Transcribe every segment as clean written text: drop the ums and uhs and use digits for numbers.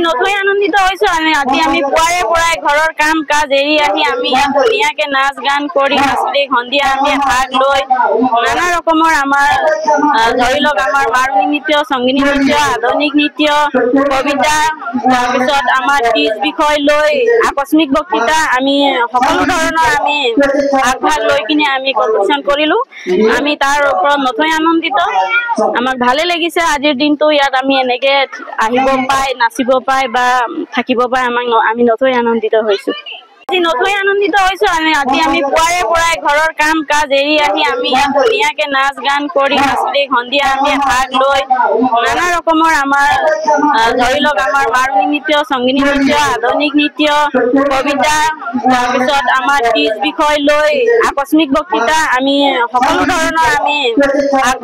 নথৈ আনন্দিত হৈছো। আজি আমি পুৱাৰে পৰাই ঘৰৰ কাম কাজ এৰি আহি আমি ধুনীয়াকে নাচ গান কৰি নাচলি সন্ধিয়া আমি ভাগ লৈ নানা ৰকমৰ আমাৰ ধৰি লওক আমাৰ মাৰুনী নৃত্য, সংগীত নৃত্য, আধুনিক নৃত্য, কবিতা, তাৰপিছত আমাৰ ত্ৰিশ বিষয় লৈ আকস্মিক বক্তৃতা আমি সকলো ধৰণৰ আমি ভাগ লৈ কিনে আমি কম্পিটিশ্যন কৰিলো। আমি তাৰ ওপৰত নথৈ আনন্দিত। আমাক ভালে লাগিছে আজিৰ দিনটো ইয়াত আমি এনেকে আহিব পাই নাচিব পাই বা থাকিব পাই আমি নথৈ আনন্দিত হৈছো। নথৈ আনন্দিত হৈছো। আজি আমি পুৱাৰে পৰাই ঘৰৰ কাম কাজ এৰি আহি আমি ধুনীয়াকে নাচ গান কৰি নাচলি সন্ধিয়া আমি ভাগ লৈ নানা ৰকমৰ আমাৰ ধৰি লওক আমাৰ মাৰুনী নৃত্য, সংগীত নৃত্য, আধুনিক নৃত্য, কবিতা, তাৰপিছত আমাৰ ত্ৰিশ বিষয় লৈ আকস্মিক বক্তৃতা আমি সকলো ধৰণৰ আমি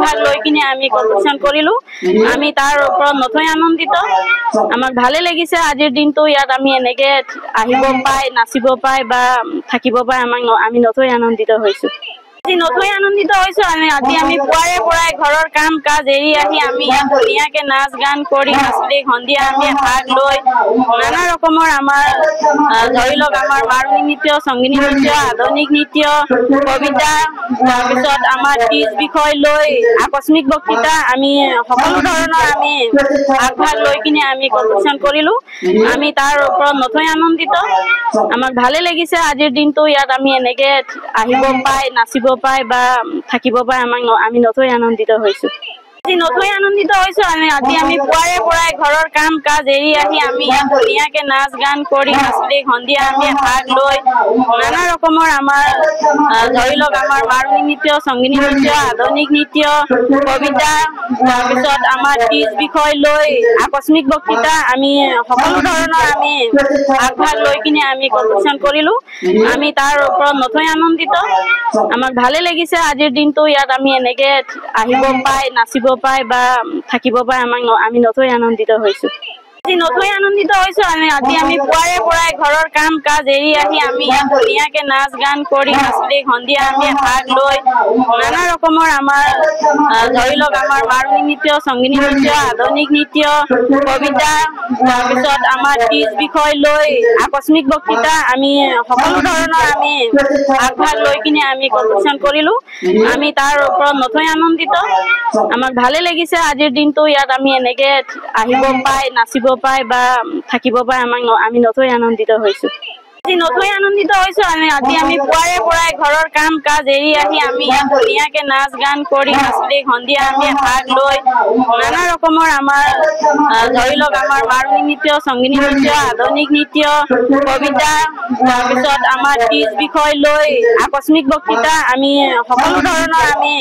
ভাগ লৈ কিনে আমি কম্পিটিশ্যন কৰিলো। আমি তাৰ ওপৰত নথৈ আনন্দিত। আমাক ভালে লাগিছে আজিৰ দিনটো ইয়াত আমি এনেকে আহিব পাই নাচিব পাই বা থাকিব পাই আমি নথৈ আনন্দিত হৈছো। নথৈ আনন্দিত হৈছো। আজি আমি পুৱাৰে পৰাই ঘৰৰ কাম কাজ এৰি আহি আমি ধুনীয়াকে নাচ গান কৰি নাচলি সন্ধিয়া আমি ভাগ লৈ নানা ৰকমৰ আমাৰ ধৰি লওক আমাৰ মাৰুনী নৃত্য, সংগীত নৃত্য, আধুনিক নৃত্য, কবিতা, তাৰপিছত আমাৰ ত্ৰিশ বিষয় লৈ আকস্মিক বক্তৃতা আমি সকলো ধৰণৰ আমি ভাগ লৈ কিনে আমি কম্পিটিশ্যন কৰিলো। আমি তাৰ ওপৰত নথৈ আনন্দিত। আমাক ভালে লাগিছে আজিৰ দিনটো ইয়াত আমি এনেকে আহিব পাই নাচিব পাই বা থাকিব পাই আমি নথৈ আনন্দিত হৈছো। নথৈ আনন্দিত হৈছো। আজি আমি পুৱাৰে পৰাই ঘৰৰ কাম কাজ এৰি আহি আমি ধুনীয়াকে নাচ গান কৰি নাচলি সন্ধিয়া আমি ভাগ লৈ নানা ৰকমৰ আমাৰ ধৰি লওক আমাৰ মাৰুনী নৃত্য, সংগীত নৃত্য, আধুনিক নৃত্য, কবিতা, তাৰপিছত আমাৰ ত্ৰিশ বিষয় লৈ আকস্মিক বক্তৃতা আমি সকলো ধৰণৰ আমি ভাগ লৈ কিনে আমি কম্পিটিশ্যন কৰিলো। আমি তাৰ ওপৰত নথৈ আনন্দিত। আমাক ভালে লাগিছে আজিৰ দিনটো ইয়াত আমি এনেকে আহিব পাই নাচিব পাই বা থাকিব পাই আমি নথৈ আনন্দিত হৈছো। নথৈ আনন্দিত হৈছো। আজি আমি পুৱাৰে পৰাই ঘৰৰ কাম কাজ এৰি আহি আমি ধুনীয়াকে নাচ গান কৰি নাচলি সন্ধিয়া আমি ভাগ লৈ নানা ৰকমৰ আমাৰ ধৰি লওক আমাৰ মাৰুনী নৃত্য, সংগীত নৃত্য, আধুনিক নৃত্য, কবিতা, তাৰপিছত আমাৰ ত্ৰিশ বিষয় লৈ আকস্মিক বক্তৃতা আমি সকলো ধৰণৰ আমি ভাগ লৈ কিনে আমি কম্পিটিশ্যন কৰিলো। আমি তাৰ ওপৰত নথৈ আনন্দিত। আমাক ভালে লাগিছে আজিৰ দিনটো ইয়াত আমি এনেকে আহিব পাই নাচিব পাই বা থাকিব পাই আমি নথৈ আনন্দিত হৈছো। নথৈ আনন্দিত হৈছো। আজি আমি পুৱাৰে পৰাই ঘৰৰ কাম কাজ এৰি আহি আমি ধুনীয়াকে নাচ গান কৰি নাচলি সন্ধিয়া আমি ভাগ লৈ নানা ৰকমৰ আমাৰ ধৰি লওক আমাৰ মাৰুনী নৃত্য, সংগীত নৃত্য, আধুনিক নৃত্য, কবিতা, তাৰপিছত আমাৰ ত্ৰিশ বিষয় লৈ আকস্মিক বক্তৃতা আমি সকলো ধৰণৰ আমি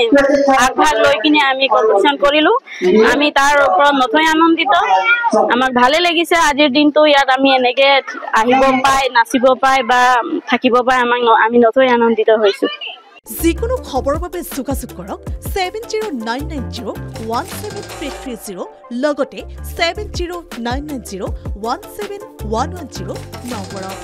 ভাগ লৈ কিনে আমি কম্পিটিশ্যন কৰিলো। আমি তাৰ ওপৰত নথৈ আনন্দিত। আমাক ভালে লাগিছে আজিৰ দিনটো ইয়াত আমি এনেকে আহিব পাই নাচিব পাই বা থাকিব পাই আমি নথৈ আনন্দিত হৈছো। যিকোনো খবৰৰ বাবে যোগাযোগ কৰক 7099017330 লগতে 7099017110 নম্বৰত।